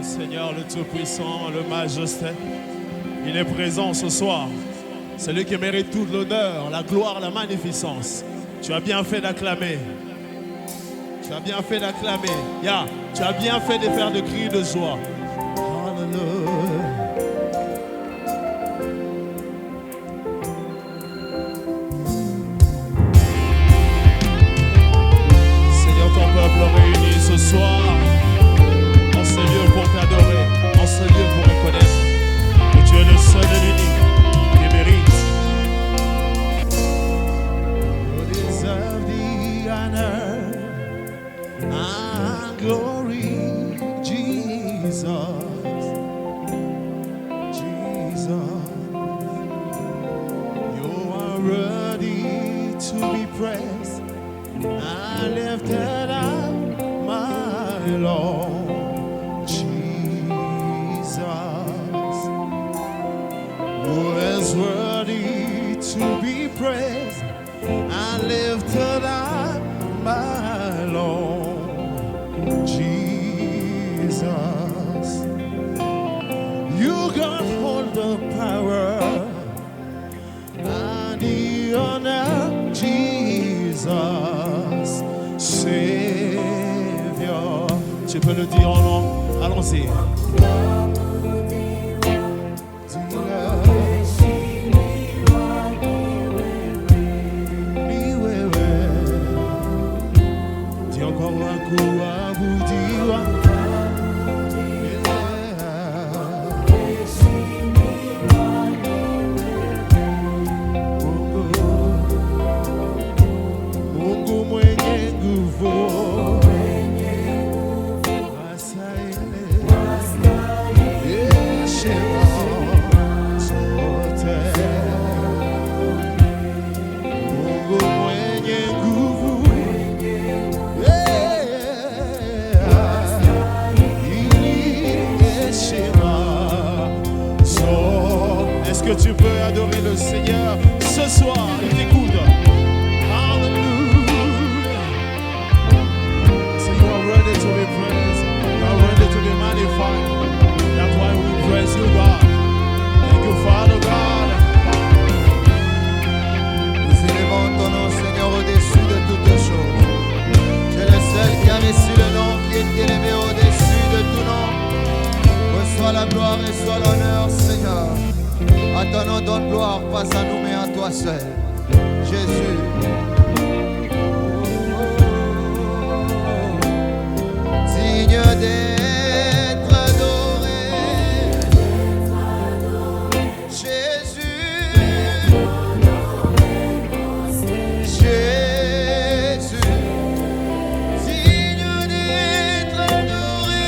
Seigneur, le Tout-Puissant, le Majesté. Il est présent ce soir. C'est lui qui mérite toute l'honneur, la gloire, la magnificence. Tu as bien fait d'acclamer. Tu as bien fait d'acclamer. Tu as bien fait de faire des cris de joie. Hallelujah. Seigneur, ton peuple réuni ce soir en ce lieu pour t'adorer, en ce lieu pour reconnaître que tu es le seul et l'unique qui mérite. You deserve the honor and glory, Jesus. Jesus, you are worthy to be praised and lifted up, my Lord. Jesus, who is worthy to be praised and lifted up, my Lord. Jesus, you got all the power and the honor, Jesus, Savior. Tu peux le dire en langue, allons-y. Dis encore un coup à vous dire. Mungu mwenye nguvu, est-ce que tu peux adorer le Seigneur ce soir? Il t'écoute. Hallelujah. So you are ready to be praised. You are ready to be magnified. That's why we praise you, God. Thank you, Father God. Nous élevons ton nom, Seigneur, au-dessus de toutes choses. Tu es le seul qui a reçu le nom, qui est élevé au-dessus de tout nom. Reçois la gloire et reçois l'honneur, Seigneur. À ton nom donne gloire, pas à nous mais à toi seul, Jésus. Digne d'être adoré, Jésus. Jésus, digne d'être adoré,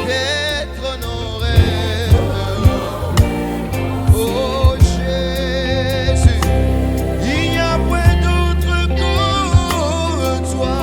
d'être honoré. Oh Jésus, il n'y a point d'autre que toi.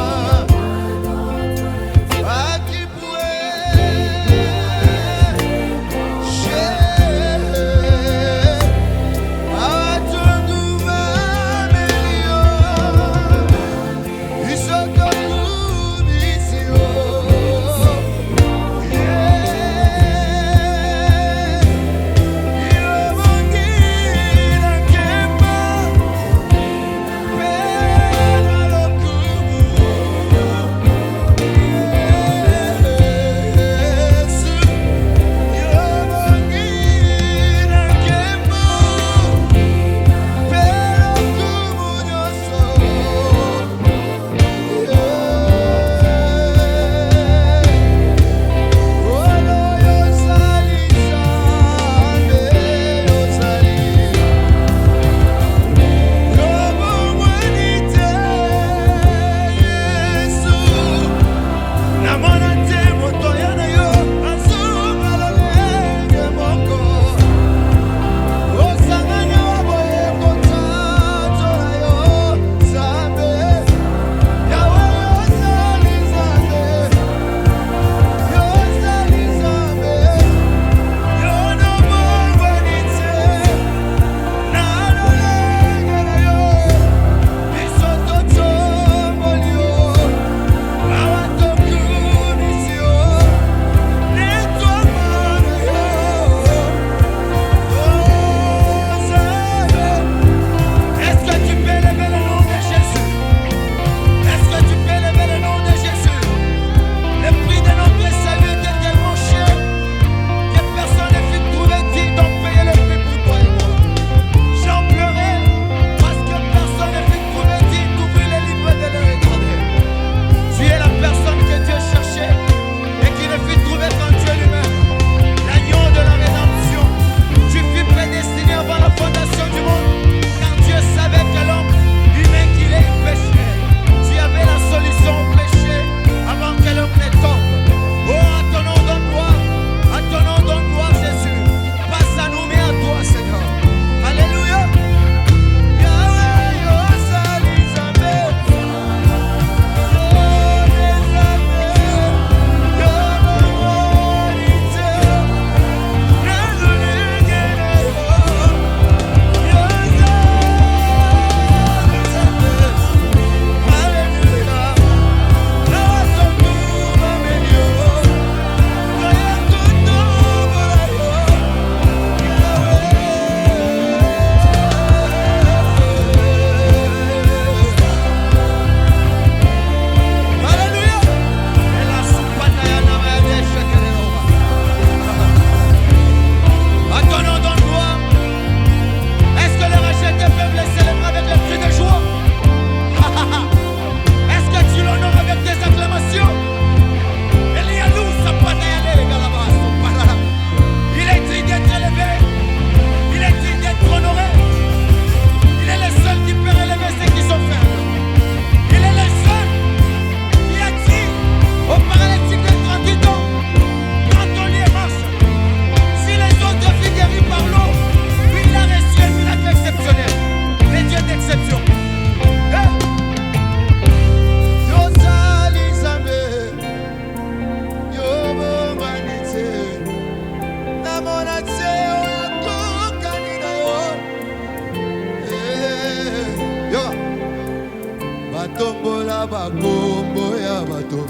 tombola bakombo ya bato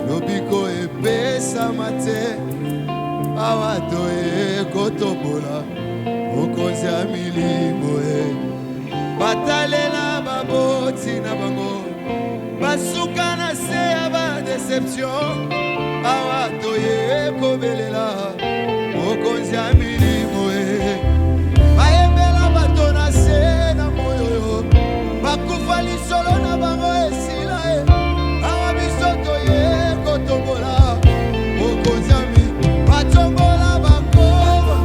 lobiko epesama te awa toye kotombola mokonzi ya milimo batalela baboti na bango basuka na se ya badeception awa toye kobelela mokonzi ya milimo bayembela bato na se na moyo bakufa lisolo na bango esila awa biso toye kotombola mokonzi ya milimo batombola bakombo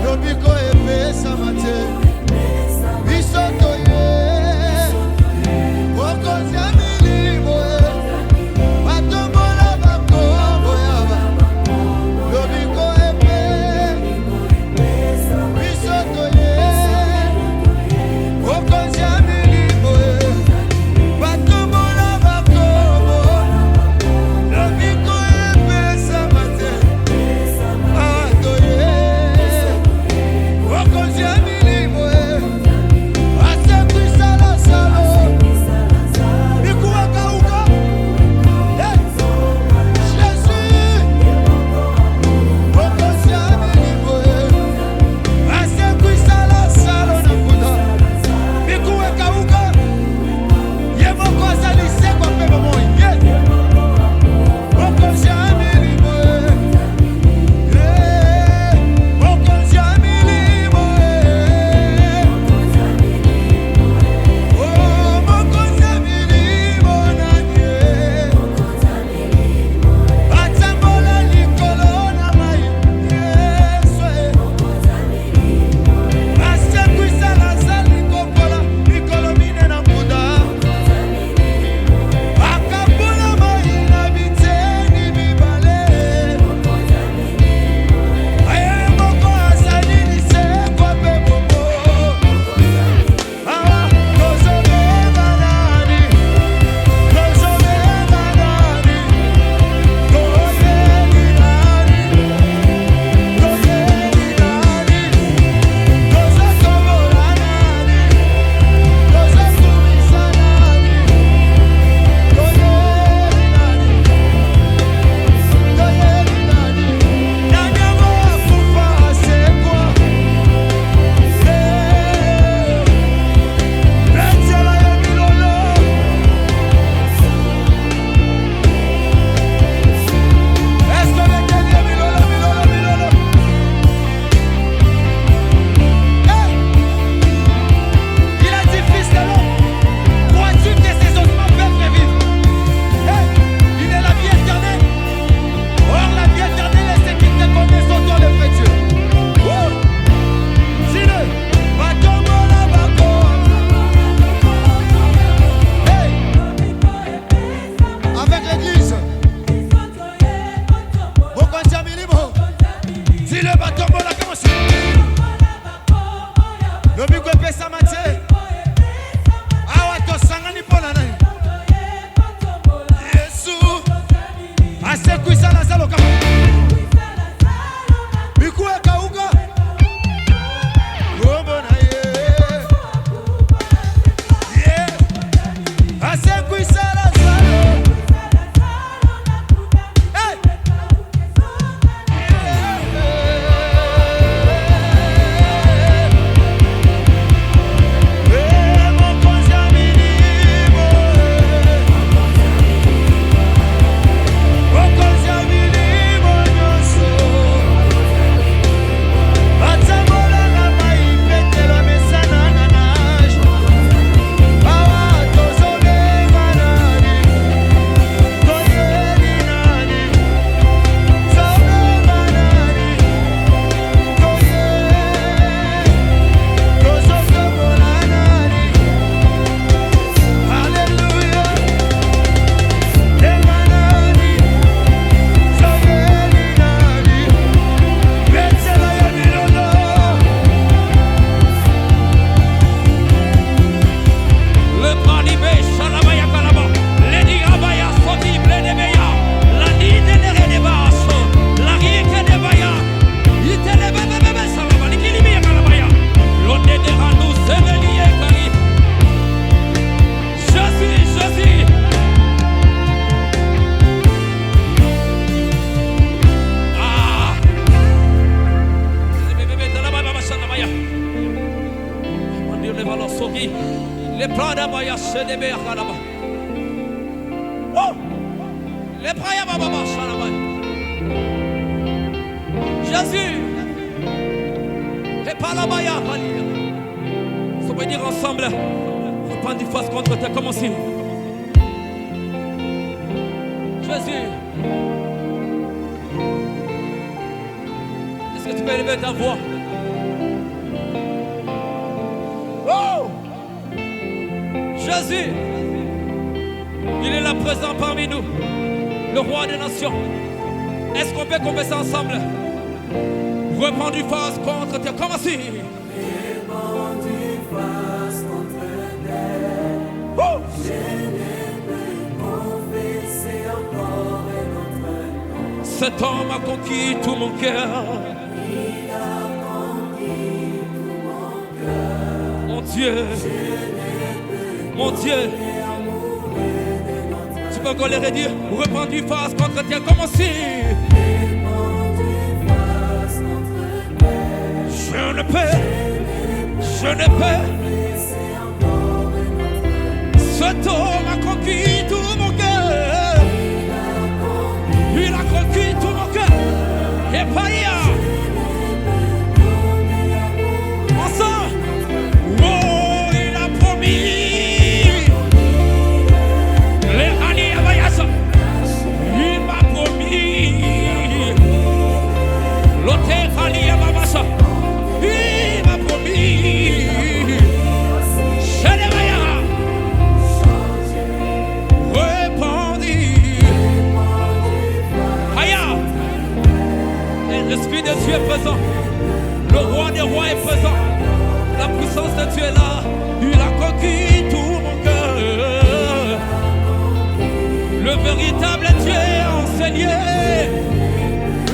lobiko epesama te biso toye mokonzi ya milimo batombola bakombo ya Pradabaya Sedebe Yakalaba. Oh! Les Praya Baba Shalaba. Jésus. Et Palabaya Halia. On peut dire ensemble. Reprends du face contre tes commencé. Jésus. Est-ce que tu peux élever ta voix? Oh! Jésus, il est là présent parmi nous, le roi des nations. Est-ce qu'on peut confesser ensemble? Reprends du face contre tes commencé. Oh! Cet homme a conquis tout mon cœur. Mon Dieu, mon Dieu. Tu peux encore les redire. Reprends du face contre tes commencé. Je ne peux. Cet homme a conquis tout mon cœur. Il a conquis tout mon cœur. Et Païa. Ensemble. Oh, il a promis. Les Rani Abayasa. Il m'a promis. L'hôtel Rani Ababasa. Il m'a promis. Chélémaya. L'Esprit de Dieu est présent. Le roi des rois est présent. La puissance de Dieu est là. Il a conquis tout mon cœur. Le véritable Dieu est enseigné.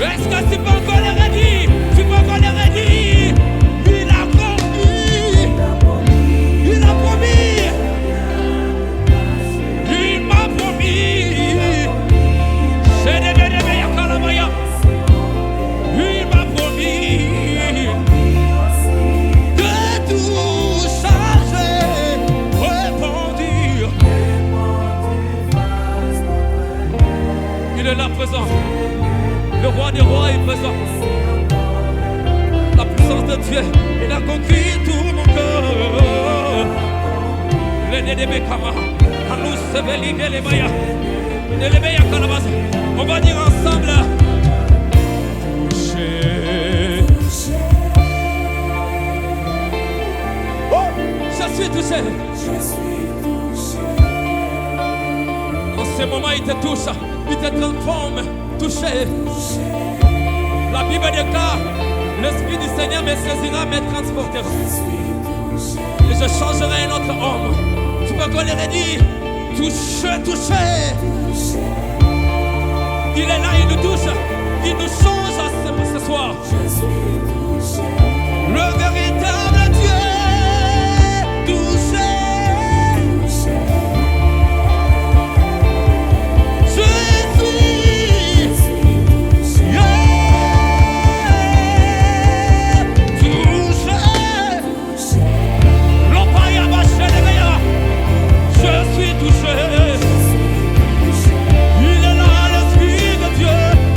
Est-ce que tu peux encore le redire? Tu peux encore le redire? Il a conquis. Il a promis. Il m'a promis. C'est des bébés à Kalamaya. Il m'a promis de tout changer, répandir. Il est là présent. Le roi des rois est présent. La puissance de Dieu, il a conquis tout mon cœur. On va dire ensemble. Je suis touché. En ce moment, il te touche, il te transforme, touché. La Bible déclare, l'Esprit du Seigneur me saisira, me transportera. Et je changerai un autre homme. Tu peux encore le redire. Touché, touché. Il est là, il nous touche, il nous change ce soir. Le véritable Dieu.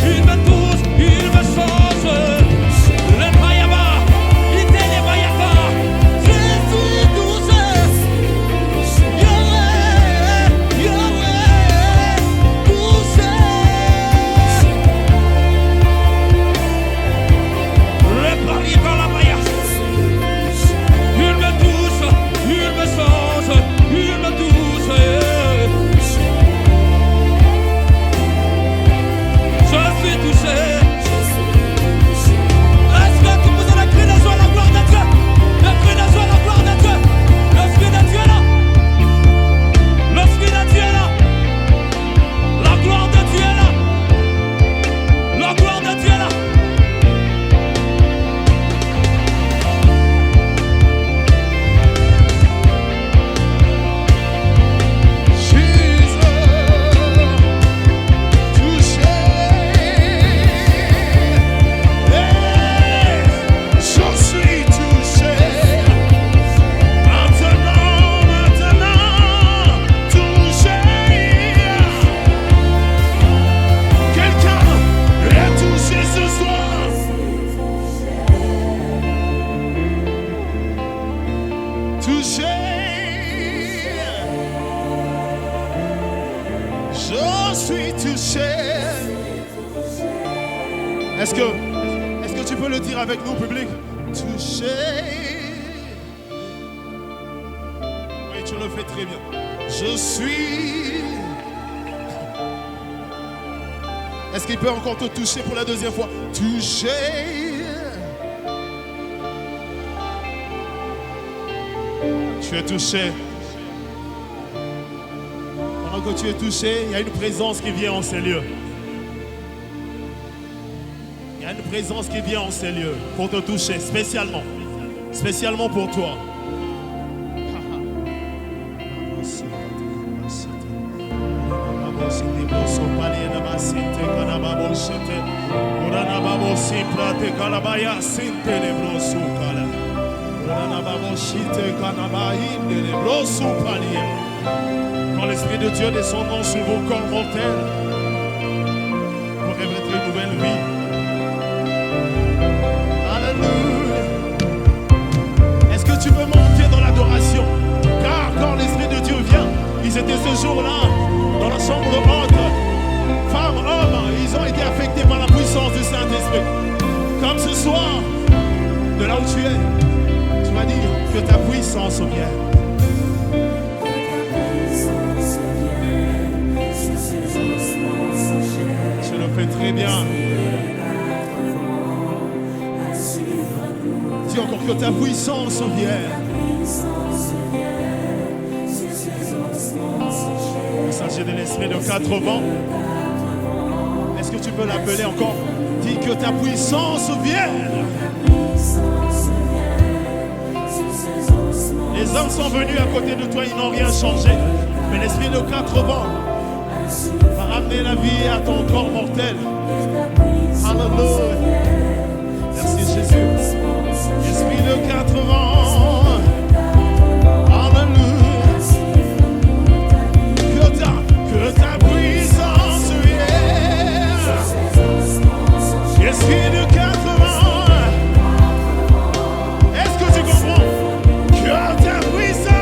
Il me touche, il me change. suis touché. Est-ce que tu peux le dire avec nous, public? Touché. Oui, tu le fais très bien. Je suis. Est-ce qu'il peut encore te toucher pour la deuxième fois? Touché. Tu es touché. Pendant que tu es touché, il y a une présence qui vient en ces lieux. Il y a une présence qui vient en ces lieux pour te toucher, spécialement. Spécialement pour toi. Quand l'Esprit de Dieu descendant sur vos corps mortels pour revêtir une nouvelle vie. Alléluia. Est-ce que tu veux monter dans l'adoration? Car quand l'Esprit de Dieu vient, ils étaient ce jour-là dans la chambre haute. Femmes, hommes, ils ont été affectés par la puissance du Saint-Esprit. Comme ce soir, de là où tu es, tu vas dire que ta puissance vienne. Tu le fais très bien. Dis encore que ta puissance vienne. Il s'agit de l'esprit de 4 vents. Est-ce que tu peux l'appeler encore? Dis que ta puissance vienne. Les hommes sont venus à côté de toi, ils n'ont rien changé. Mais l'esprit de 4 vents va ramener la vie à ton corps mortel. Alléluia. Merci Jésus. Esprit de 4 vents. Alléluia. Que ta puissance vienne. Esprit de 4 vents. Est-ce que tu comprends? Que ta puissance.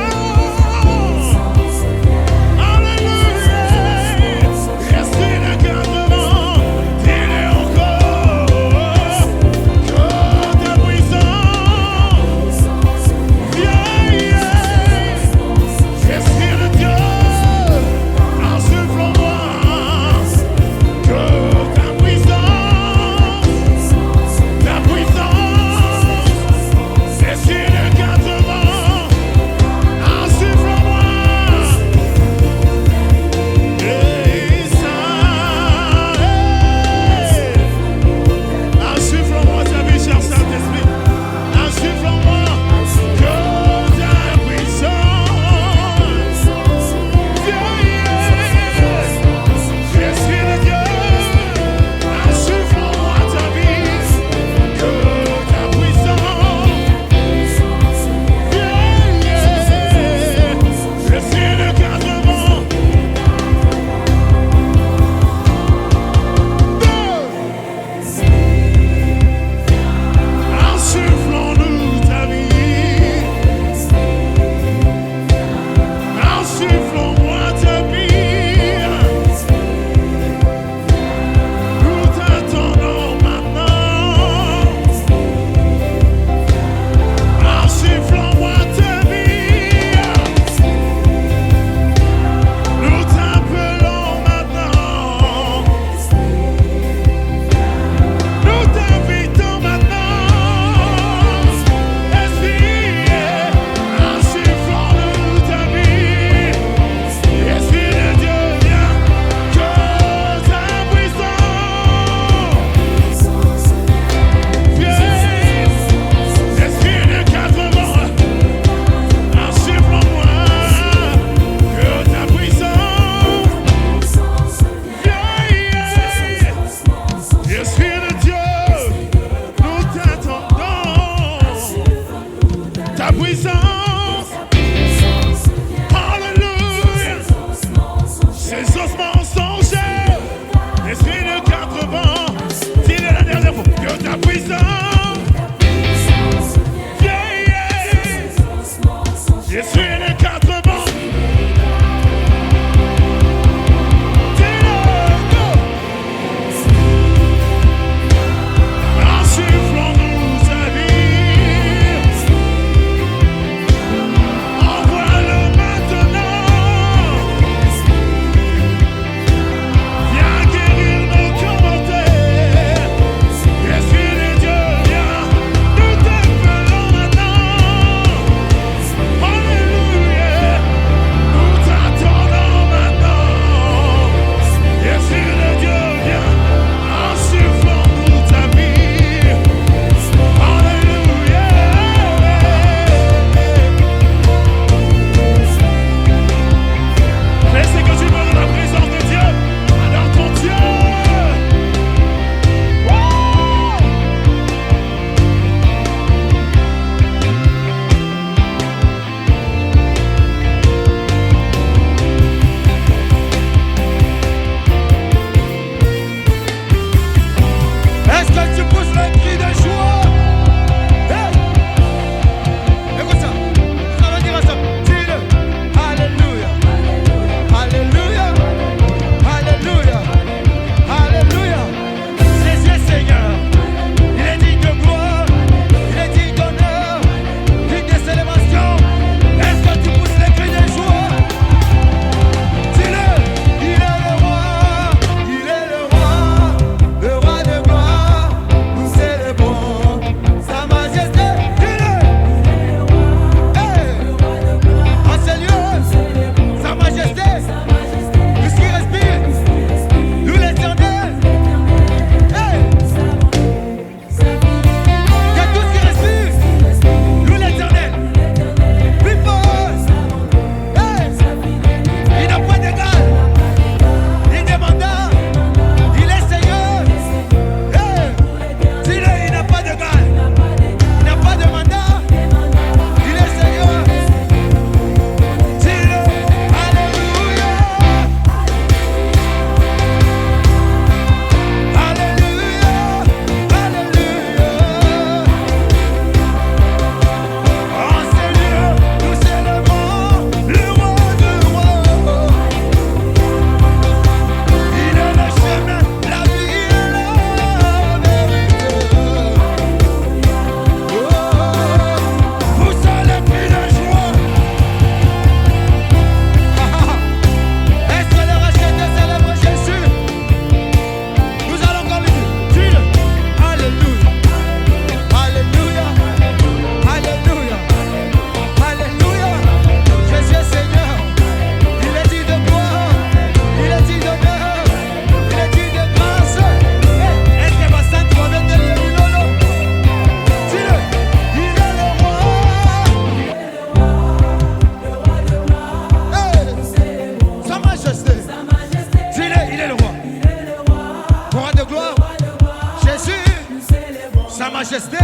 majesté,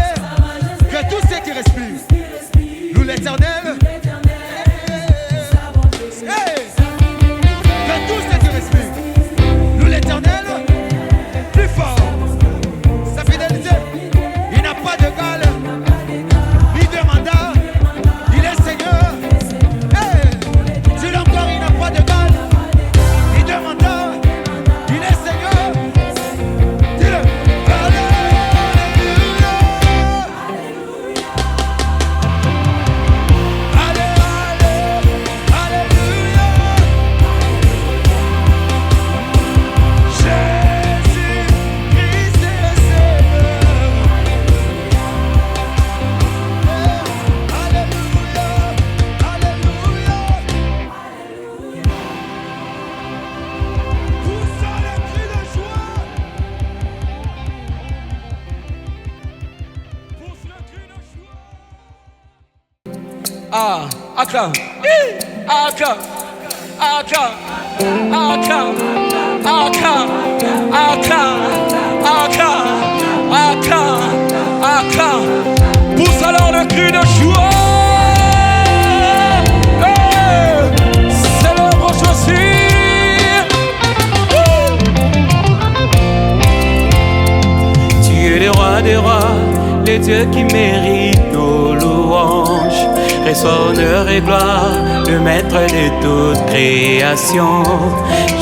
que tous ceux qui respirent louent l'Éternel. Hey! Que tous ceux qui respirent louent l'Éternel. Plus fort, sa fidélité, il n'a pas d'égal, ni de mandat, il est Seigneur. Hey! Dis-le encore, il n'a pas d'égal, ni de mandat, il est Seigneur. Dis-le. Acclame, acclame, acclame, acclame, acclame, acclame, acclame, acclame, acclame. Pousse alors le cri de joie. C'est le bon choisir. Tu es le roi des rois, le Dieu qui mérite nos louanges. Reçois honneur et gloire, le maître de toute création.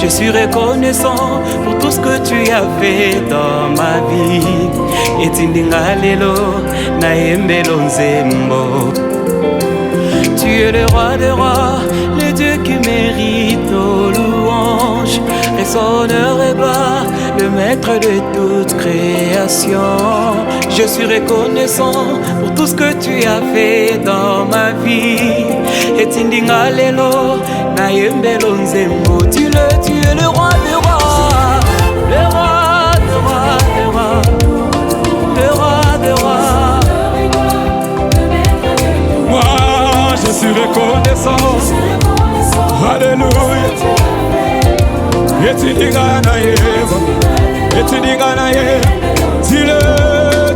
Je suis reconnaissant pour tout ce que tu as fait dans ma vie. Et tindinga lelo na yembelo nzembo. Tu es le roi des rois, le Dieu qui mérite nos louanges. Reçois honneur et gloire, le maître de toute création. Je suis reconnaissant pour tout ce que tu as fait dans ma vie. Et tindinga lelo na yembelo nzembo. Tu es le roi des rois, le roi des rois, le roi des rois. Moi, je suis reconnaissant. Alléluia. Et tu dis Ganaïeva, et tu dis Ganaïeva. Dis-le,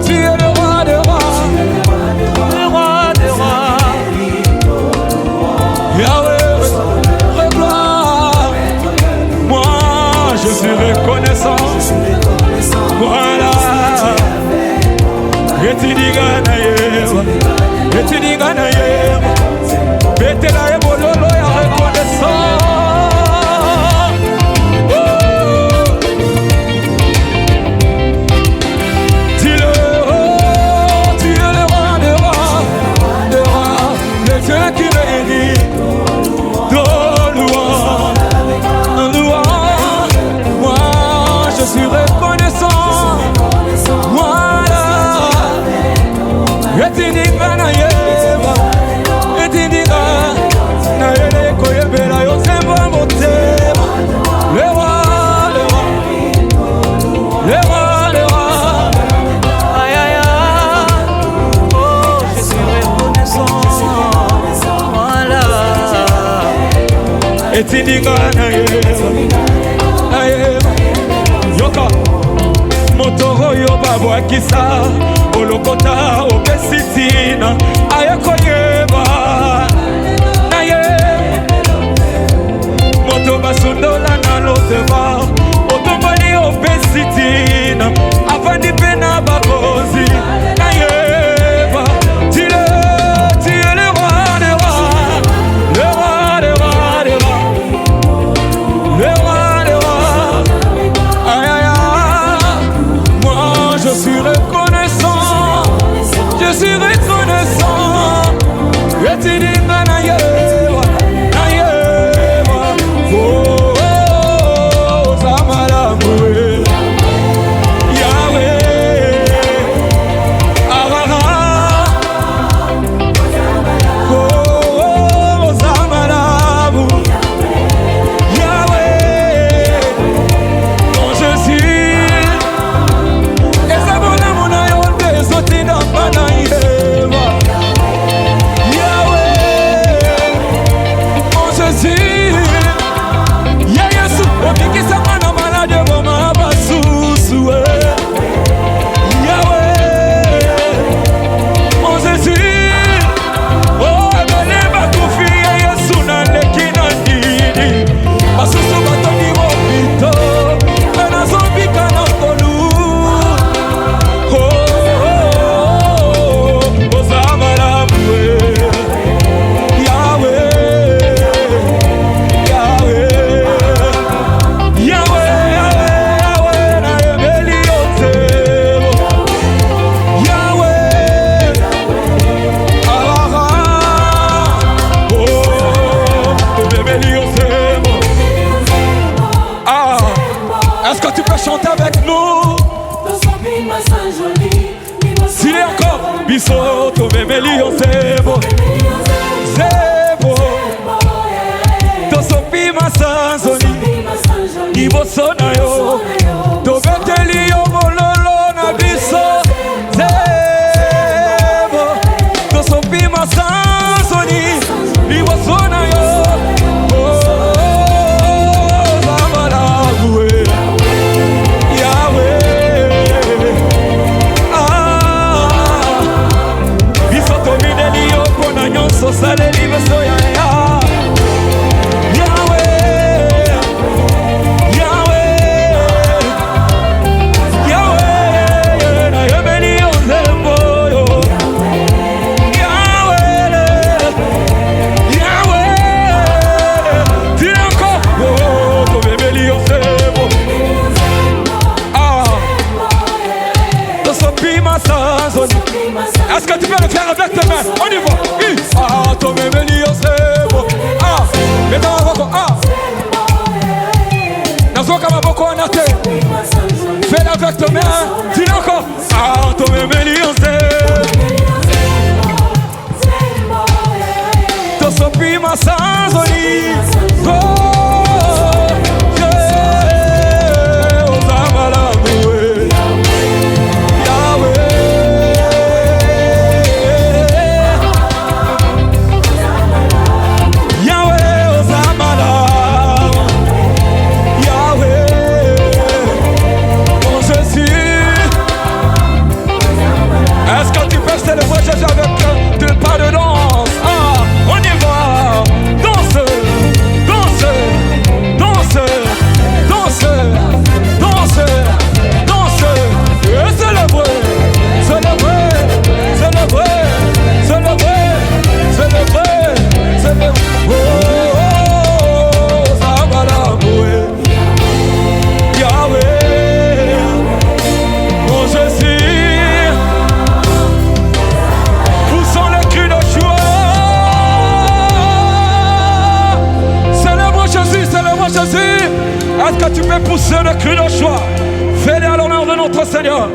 tu es le roi des rois, Le roi des rois. Yahweh, gloire. Moi, je suis reconnaissant. Voilà. Et tu dis Ganaïeva, et tu dis Ganaïeva. Betela et Bololo, ya reconnaissant. Yoka Motoro yo babwa kisa Olokota opesitina Ayako yeba Naye Moto basundola na loteva Otombani opesitina Afandi pena bakozi Nayeba Tile, tu es le roi des rois Le roi des rois, des rois Le roi des rois Aïe aïe aïe Moi je suis reconnaissant Je suis reconnaissant chanter avec nous. S'il est encore, biso, tombe melion, c'est beau. C'est beau. Tosopi masanzoni, ibosona yo. Tobeteli yo mololo na biso. C'est beau. Tosopi masanzoni, ibosona yo. Saleli besoya ya Yahweh, Yahweh, Yahweh, na yemeli ozembo yo Yahweh, Yahweh, dis encore, oh, to yemeli ozembo to sopi masanzoni. Est-ce que tu peux le faire avec tes mains? On y va. Ah, to meli osebo. Ah, mets ta maboko. Ah, nazoka maboko anate. Fais-le avec tes mains. Dis encore. Ah, to meli osebo. To sopi masanzoni. Oh, yeah, ozamala muwe. Est-ce que tu peux célébrer Jésus avec deux pas de danse? Ah, on y va. Danse, danse, danse, danse, danse, danse. Et célébrer, célébrer, célébrer, célébrer, célébrer, célébrer. Oh, ça va la bouée. Yahweh, mon Jésus. Jésus, est-ce que tu peux pousser le cri de joie? Fais-le à l'honneur de notre Seigneur.